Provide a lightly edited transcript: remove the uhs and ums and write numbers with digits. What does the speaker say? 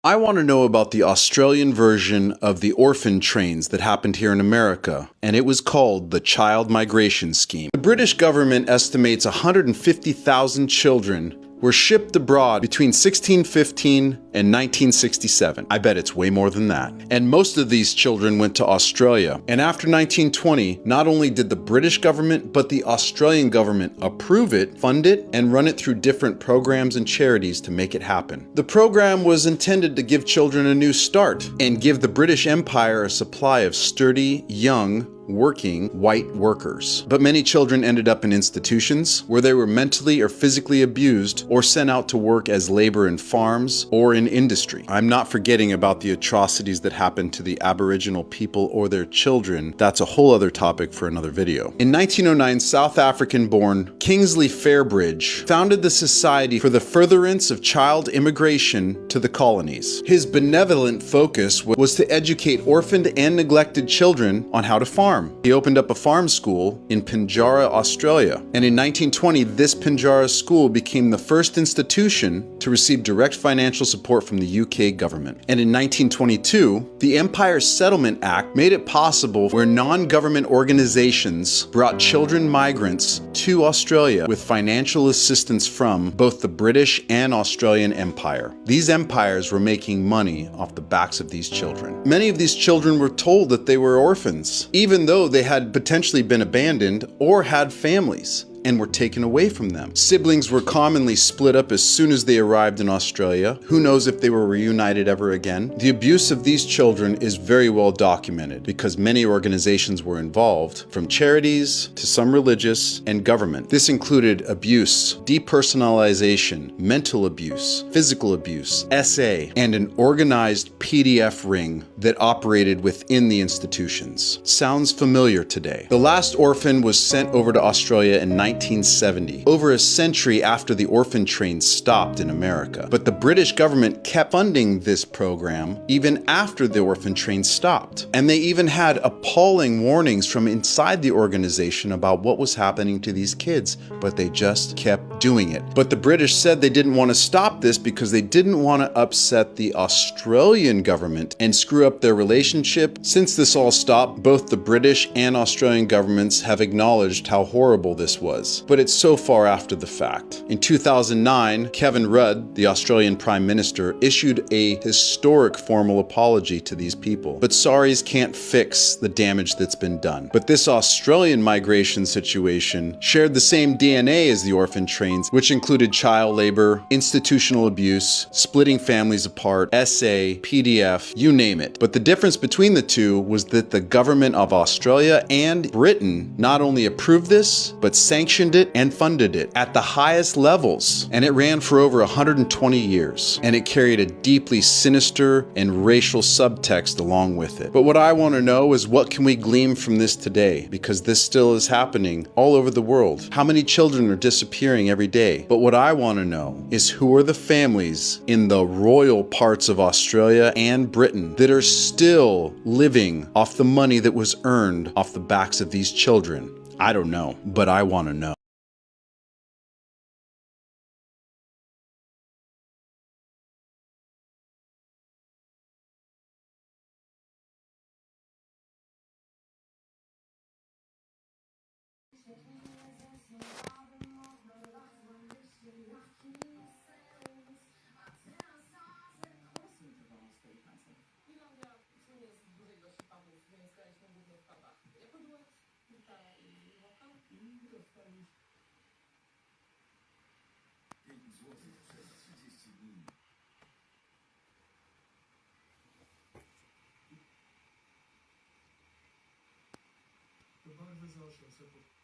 I want to know about the Australian version of the orphan trains that happened here in America, and it was called the Child Migration Scheme. The British government estimates 150,000 children were shipped abroad between 1615 and 1967. I bet it's way more than that. And most of these children went to Australia. And after 1920, not only did the British government, but the Australian government approve it, fund it, and run it through different programs and charities to make it happen. The program was intended to give children a new start and give the British Empire a supply of sturdy, young, working white workers. But many children ended up in institutions where they were mentally or physically abused or sent out to work as labor in farms or in industry. I'm not forgetting about the atrocities that happened to the Aboriginal people or their children. That's a whole other topic for another video. In 1909, South African-born Kingsley Fairbridge founded the Society for the Furtherance of Child Immigration to the Colonies. His benevolent focus was to educate orphaned and neglected children on how to farm. He opened up a farm school in Pinjarra, Australia, and in 1920 this Pinjarra school became the first institution to receive direct financial support from the UK government. And in 1922, the Empire Settlement Act made it possible where non-government organizations brought children migrants to Australia with financial assistance from both the British and Australian Empire. These empires were making money off the backs of these children. Many of these children were told that they were orphans, even though they had potentially been abandoned or had families and were taken away from them. Siblings were commonly split up as soon as they arrived in Australia. Who knows if they were reunited ever again? The abuse of these children is very well documented because many organizations were involved, from charities to some religious and government. This included abuse, depersonalization, mental abuse, physical abuse, SA, and an organized PDF ring that operated within the institutions. Sounds familiar today. The last orphan was sent over to Australia in 1970, over a century after the orphan train stopped in America. But the British government kept funding this program even after the orphan train stopped. And they even had appalling warnings from inside the organization about what was happening to these kids, but they just kept doing it. But the British said they didn't want to stop this because they didn't want to upset the Australian government and screw up their relationship. Since this all stopped, both the British and Australian governments have acknowledged how horrible this was. But it's so far after the fact. In 2009, Kevin Rudd, the Australian Prime Minister, issued a historic formal apology to these people. But sorries can't fix the damage that's been done. But this Australian migration situation shared the same DNA as the orphan trains, which included child labor, institutional abuse, splitting families apart, SA, PDF, you name it. But the difference between the two was that the government of Australia and Britain not only approved this, but sanctioned it and funded it at the highest levels. And it ran for over 120 years. And it carried a deeply sinister and racial subtext along with it. But what I want to know is, what can we glean from this today? Because this still is happening all over the world. How many children are disappearing every day? But what I want to know is, who are the families in the royal parts of Australia and Britain that are still living off the money that was earned off the backs of these children? I don't know, but I want to know. To bardzo zawsze